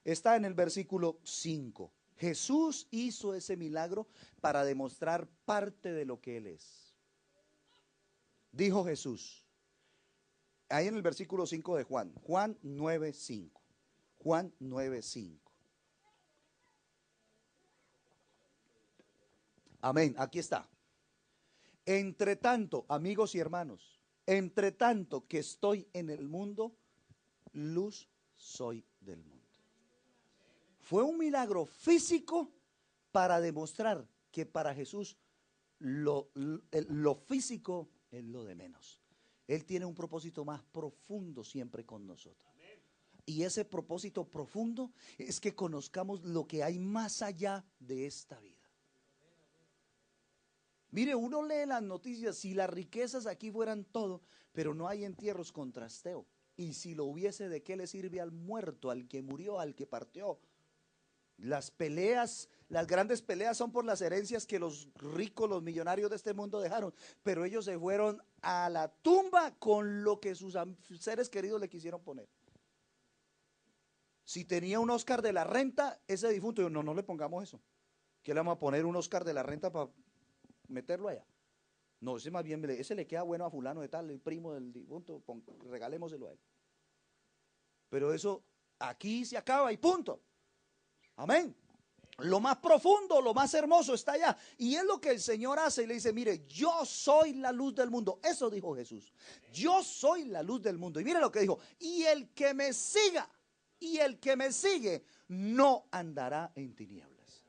Está en el versículo 5. Jesús hizo ese milagro para demostrar parte de lo que Él es. Dijo Jesús, ahí en el versículo 5 de Juan 9:5. Juan 9:5. Amén, aquí está. Entre tanto, amigos y hermanos, entre tanto que estoy en el mundo, luz soy del mundo. Fue un milagro físico para demostrar que para Jesús lo físico es lo de menos. Él tiene un propósito más profundo siempre con nosotros. Y ese propósito profundo es que conozcamos lo que hay más allá de esta vida. Mire, uno lee las noticias, si las riquezas aquí fueran todo, pero no hay entierros con trasteo. Y si lo hubiese, ¿de qué le sirve al muerto, al que murió, al que partió? Las peleas, las grandes peleas son por las herencias que los ricos, los millonarios de este mundo dejaron, pero ellos se fueron a la tumba con lo que sus seres queridos le quisieron poner. Si tenía un Oscar de la renta, ese difunto, yo, no, no le pongamos eso. ¿Qué le vamos a poner un Oscar de la renta para meterlo allá? No, ese más bien, ese le queda bueno a fulano de tal, el primo del difunto, regalémoselo a él. Pero eso aquí se acaba y punto. Amén. Lo más profundo, lo más hermoso está allá. Y es lo que el Señor hace y le dice, mire, yo soy la luz del mundo. Eso dijo Jesús. Yo soy la luz del mundo. Y mire lo que dijo. Y el que me siga, y el que me sigue, no andará en tinieblas.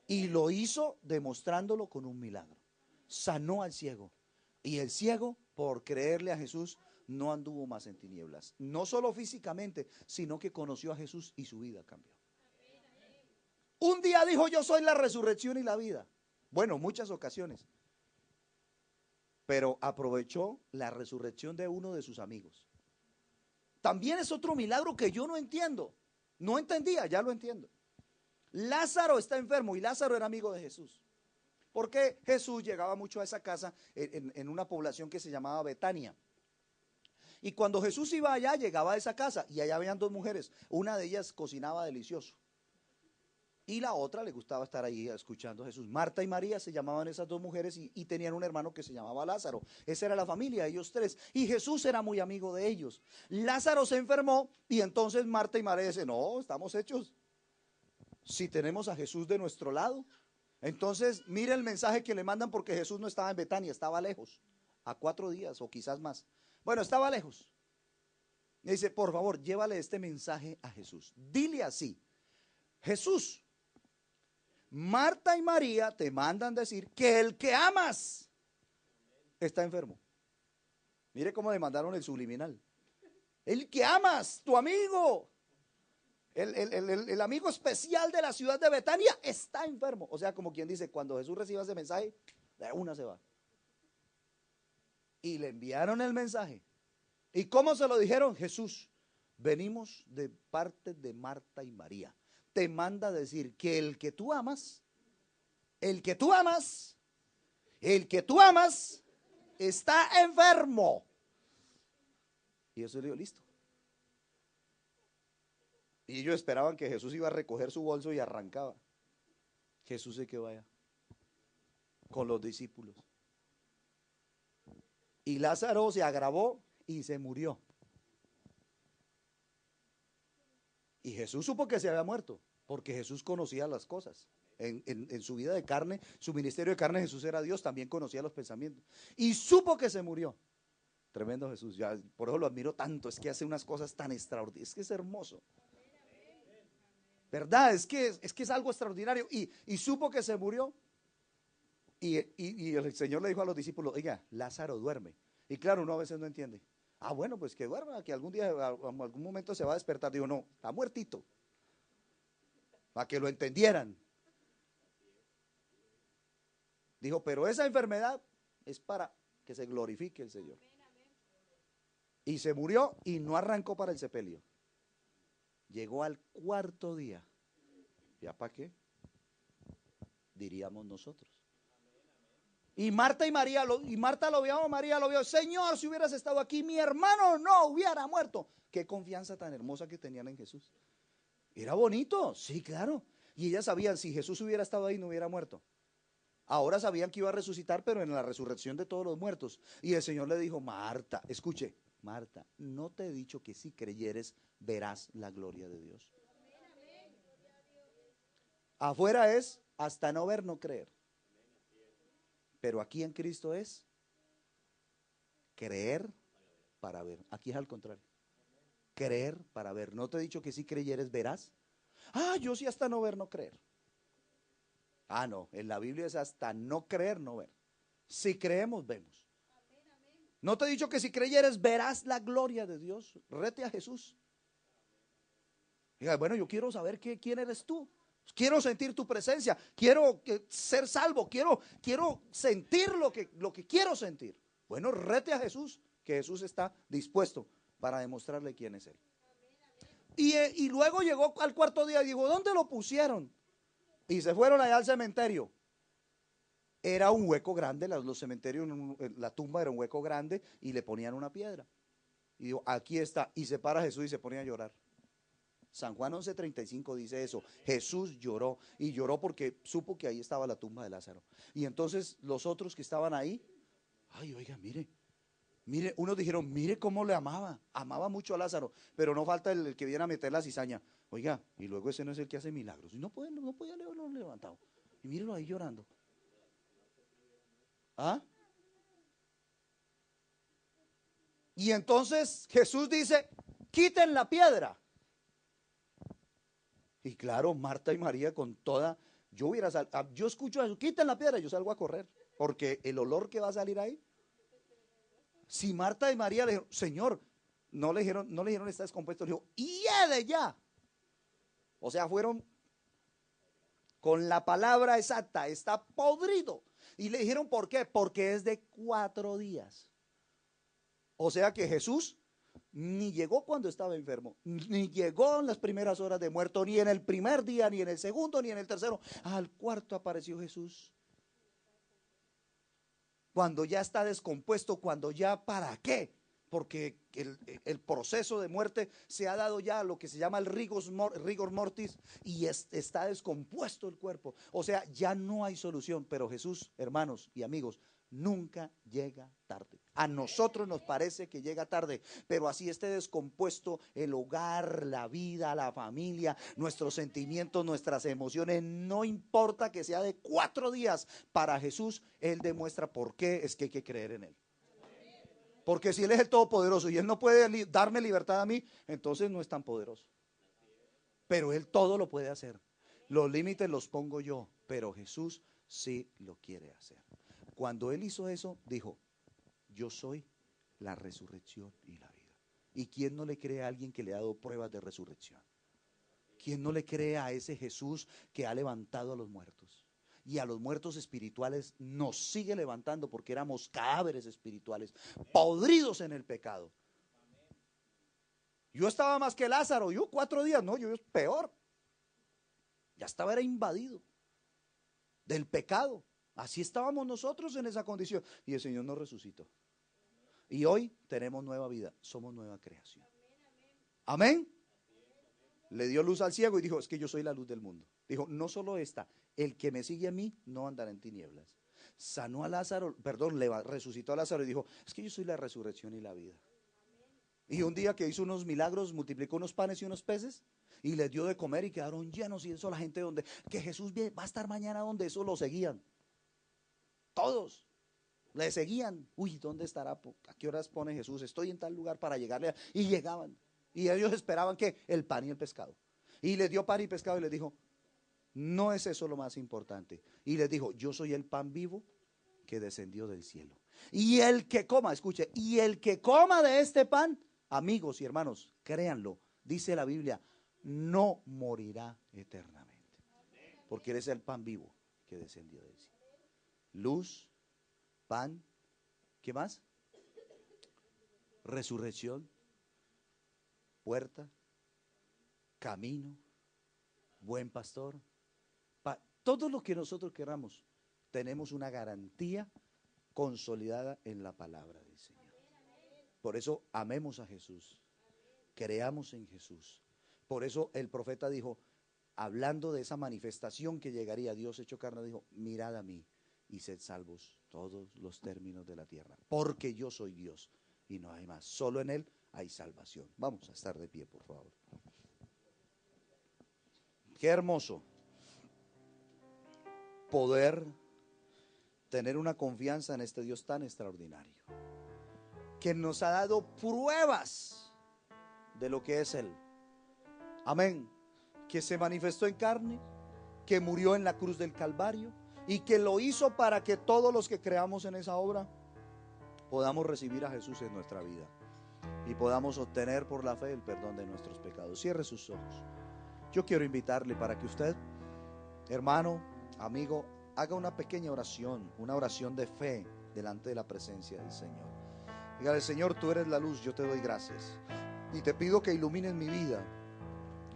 Y lo hizo demostrándolo con un milagro. Sanó al ciego. Y el ciego, por creerle a Jesús, no anduvo más en tinieblas. No solo físicamente, sino que conoció a Jesús y su vida cambió. Un día dijo, yo soy la resurrección y la vida. Bueno, muchas ocasiones. Pero aprovechó la resurrección de uno de sus amigos. También es otro milagro que yo no entiendo. No entendía, ya lo entiendo. Lázaro está enfermo y Lázaro era amigo de Jesús. Porque Jesús llegaba mucho a esa casa en una población que se llamaba Betania. Y cuando Jesús iba allá, llegaba a esa casa y allá habían dos mujeres. Una de ellas cocinaba delicioso. Y la otra le gustaba estar ahí escuchando a Jesús. Marta y María se llamaban esas dos mujeres y tenían un hermano que se llamaba Lázaro. Esa era la familia, ellos tres. Y Jesús era muy amigo de ellos. Lázaro se enfermó y entonces Marta y María dicen, no, estamos hechos. Si tenemos a Jesús de nuestro lado. Entonces mire el mensaje que le mandan porque Jesús no estaba en Betania, estaba lejos. A 4 días o quizás más. Bueno, estaba lejos. Y dice, por favor, llévale este mensaje a Jesús. Dile así, Jesús, Marta y María te mandan decir que el que amas está enfermo. Mire cómo le mandaron el subliminal. El que amas, tu amigo, el amigo especial de la ciudad de Betania está enfermo. O sea, como quien dice, cuando Jesús reciba ese mensaje, de una se va. Y le enviaron el mensaje. ¿Y cómo se lo dijeron? Jesús, venimos de parte de Marta y María. Te manda a decir que el que tú amas, el que tú amas, el que tú amas está enfermo. Y eso le digo, listo. Y ellos esperaban que Jesús iba a recoger su bolso y arrancaba. Jesús se quedó allá con los discípulos. Y Lázaro se agravó y se murió. Y Jesús supo que se había muerto, porque Jesús conocía las cosas. En su vida de carne, su ministerio de carne, Jesús era Dios, también conocía los pensamientos. Y supo que se murió. Tremendo Jesús, ya, por eso lo admiro tanto, es que hace unas cosas tan extraordinarias, es que es hermoso. ¿Verdad? Es que es algo extraordinario. Y supo que se murió. Y el Señor le dijo a los discípulos, oiga, Lázaro duerme. Y claro, uno a veces no entiende. Ah, bueno, pues que duerma, que algún día, en algún momento se va a despertar. Digo, no, está muertito. Para que lo entendieran. Dijo, pero esa enfermedad es para que se glorifique el Señor. Y se murió y no arrancó para el sepelio. Llegó al 4.º día. ¿Ya para qué? Diríamos nosotros. Y Marta y María, y Marta lo vio, María lo vio. Señor, si hubieras estado aquí, mi hermano no hubiera muerto. Qué confianza tan hermosa que tenían en Jesús. Era bonito, sí, claro. Y ellas sabían, si Jesús hubiera estado ahí, no hubiera muerto. Ahora sabían que iba a resucitar, pero en la resurrección de todos los muertos. Y el Señor le dijo, Marta, escuche, Marta, no te he dicho que si creyeres, verás la gloria de Dios. Afuera es hasta no ver, no creer. Pero aquí en Cristo es creer para ver. Aquí es al contrario. Creer para ver. No te he dicho que si creyeres verás. Ah, yo sí hasta no ver, no creer. Ah, no. En la Biblia es hasta no creer, no ver. Si creemos, vemos. No te he dicho que si creyeres verás la gloria de Dios. Rete a Jesús. Diga, bueno, yo quiero saber quién eres tú. Quiero sentir tu presencia, quiero ser salvo, quiero sentir lo que quiero sentir. Bueno, rete a Jesús, que Jesús está dispuesto para demostrarle quién es Él. Y luego llegó al 4.º día y dijo, ¿dónde lo pusieron? Y se fueron allá al cementerio. Era un hueco grande, los cementerios, la tumba era un hueco grande y le ponían una piedra. Y dijo, aquí está. Y se para Jesús y se ponía a llorar. San Juan 11:35 dice eso. Jesús lloró, y lloró porque supo que ahí estaba la tumba de Lázaro. Y entonces los otros que estaban ahí, ay, oiga, mire, unos dijeron, mire cómo le amaba mucho a Lázaro, pero no falta el que viene a meter la cizaña. Oiga, y luego ese no es el que hace milagros. Y no podía haberlo levantado. Y mírelo ahí llorando. ¿Ah? Y entonces Jesús dice, quiten la piedra. Y claro, Marta y María con toda, yo escucho eso, quiten la piedra, yo salgo a correr, porque el olor que va a salir ahí. Si Marta y María le dijeron, Señor, no le dijeron está descompuesto, le dijo, hiede ya. O sea, fueron con la palabra exacta, está podrido. Y le dijeron, ¿por qué? Porque es de 4 días. O sea que Jesús ni llegó cuando estaba enfermo, ni llegó en las primeras horas de muerto, ni en el primer día, ni en el segundo, ni en el tercero. Al cuarto apareció Jesús. Cuando ya está descompuesto, cuando ya para qué, porque el proceso de muerte se ha dado ya a lo que se llama el rigor mortis, y está descompuesto el cuerpo. O sea, ya no hay solución, pero Jesús, hermanos y amigos, nunca llega tarde. A nosotros nos parece que llega tarde, pero así esté descompuesto el hogar, la vida, la familia, nuestros sentimientos, nuestras emociones, no importa que sea de 4 días, para Jesús, Él demuestra por qué es que hay que creer en Él. Porque si Él es el Todopoderoso y Él no puede darme libertad a mí, entonces no es tan poderoso. Pero Él todo lo puede hacer. Los límites los pongo yo, pero Jesús sí lo quiere hacer. Cuando Él hizo eso, dijo, yo soy la resurrección y la vida. ¿Y quién no le cree a alguien que le ha dado pruebas de resurrección? ¿Quién no le cree a ese Jesús que ha levantado a los muertos? Y a los muertos espirituales nos sigue levantando, porque éramos cadáveres espirituales, podridos en el pecado. Yo estaba más que Lázaro, yo 4 días, no, yo peor. Ya era invadido del pecado. Así estábamos nosotros en esa condición. Y el Señor nos resucitó. Y hoy tenemos nueva vida, somos nueva creación. Amén. Le dio luz al ciego y dijo, es que yo soy la luz del mundo. Dijo, no solo esta, el que me sigue a mí no andará en tinieblas. Sanó a Lázaro, resucitó a Lázaro y dijo, es que yo soy la resurrección y la vida. Y un día que hizo unos milagros, multiplicó unos panes y unos peces y les dio de comer y quedaron llenos. Y eso la gente que Jesús va a estar mañana, donde eso lo seguían. Todos le seguían. Uy, ¿dónde estará? ¿A qué horas pone Jesús? Estoy en tal lugar para llegarle. Y llegaban. Y ellos esperaban que el pan y el pescado. Y les dio pan y pescado y les dijo, no es eso lo más importante. Y les dijo, yo soy el pan vivo que descendió del cielo. Y el que coma, escuche, y el que coma de este pan, amigos y hermanos, créanlo, dice la Biblia, no morirá eternamente. Porque Él es el pan vivo que descendió del cielo. Luz, pan, ¿qué más? Resurrección, puerta, camino, buen pastor. Todo lo que nosotros queramos, tenemos una garantía consolidada en la palabra del Señor. Por eso amemos a Jesús, creamos en Jesús. Por eso el profeta dijo, hablando de esa manifestación que llegaría, Dios hecho carne, dijo, mirad a mí y sed salvos todos los términos de la tierra, porque yo soy Dios y no hay más, solo en Él hay salvación. Vamos a estar de pie, por favor. Qué hermoso poder tener una confianza en este Dios tan extraordinario, que nos ha dado pruebas de lo que es Él. Amén. Que se manifestó en carne, que murió en la cruz del Calvario y que lo hizo para que todos los que creamos en esa obra podamos recibir a Jesús en nuestra vida y podamos obtener por la fe el perdón de nuestros pecados. Cierre sus ojos. Yo quiero invitarle para que usted, hermano, amigo, haga una pequeña oración, una oración de fe delante de la presencia del Señor. Dígale, Señor, tú eres la luz, yo te doy gracias y te pido que ilumines mi vida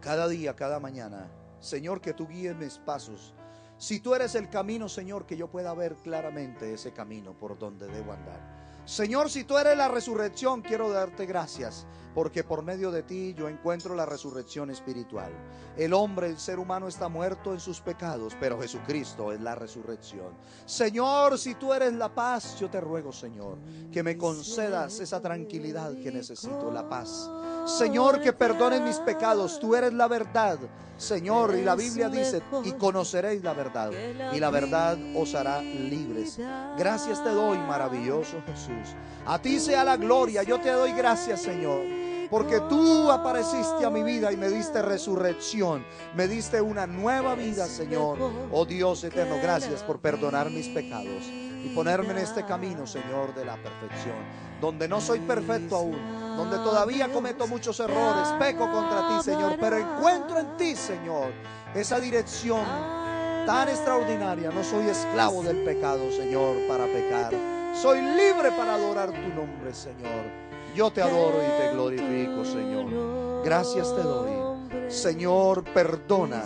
cada día, cada mañana. Señor, que tú guíes mis pasos. Si tú eres el camino, Señor, que yo pueda ver claramente ese camino por donde debo andar. Señor, si tú eres la resurrección, quiero darte gracias, porque por medio de ti yo encuentro la resurrección espiritual. El hombre, el ser humano está muerto en sus pecados, pero Jesucristo es la resurrección. Señor, si tú eres la paz, yo te ruego, Señor, que me concedas esa tranquilidad que necesito, la paz. Señor, que perdones mis pecados, tú eres la verdad, Señor, y la Biblia dice, y conoceréis la verdad, y la verdad os hará libres. Gracias te doy, maravilloso Jesús. A ti sea la gloria, yo te doy gracias, Señor, porque tú apareciste a mi vida y me diste resurrección, me diste una nueva vida, Señor. Oh Dios eterno, gracias por perdonar mis pecados y ponerme en este camino, Señor, de la perfección, donde no soy perfecto aún, donde todavía cometo muchos errores, peco contra ti, Señor, pero encuentro en ti, Señor, esa dirección tan extraordinaria. No soy esclavo del pecado, Señor, para pecar. Soy libre para adorar tu nombre, Señor. Yo te adoro y te glorifico, Señor. Gracias te doy. Señor, perdona,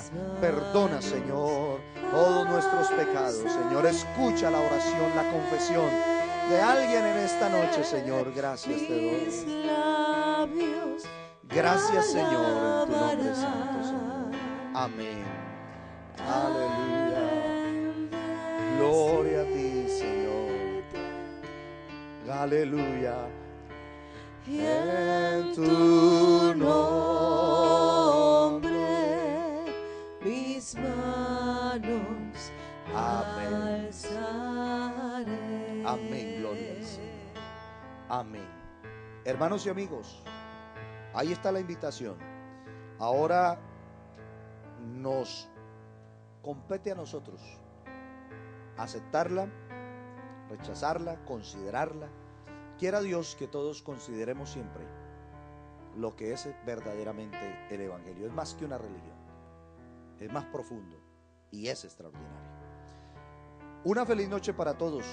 Señor, todos nuestros pecados, Señor. Escucha la oración, la confesión de alguien en esta noche, Señor. Gracias te doy. Gracias, Señor, en tu nombre santo, Señor. Amén. Aleluya. Gloria a ti, Señor. Aleluya. En tu nombre mis manos alzaré. Amén, gloria al Señor. Amén. Hermanos y amigos, ahí está la invitación. Ahora nos compete a nosotros aceptarla, rechazarla, considerarla. Quiera Dios que todos consideremos siempre lo que es verdaderamente el Evangelio. Es más que una religión, es más profundo y es extraordinario. Una feliz noche para todos,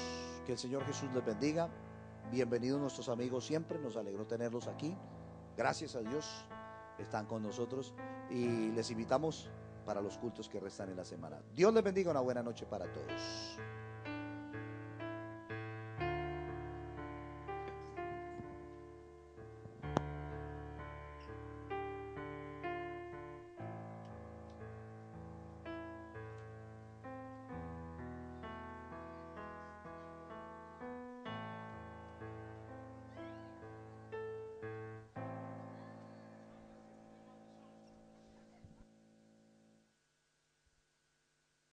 que el Señor Jesús les bendiga. Bienvenidos nuestros amigos siempre, nos alegró tenerlos aquí. Gracias a Dios están con nosotros y les invitamos para los cultos que restan en la semana. Dios les bendiga, una buena noche para todos.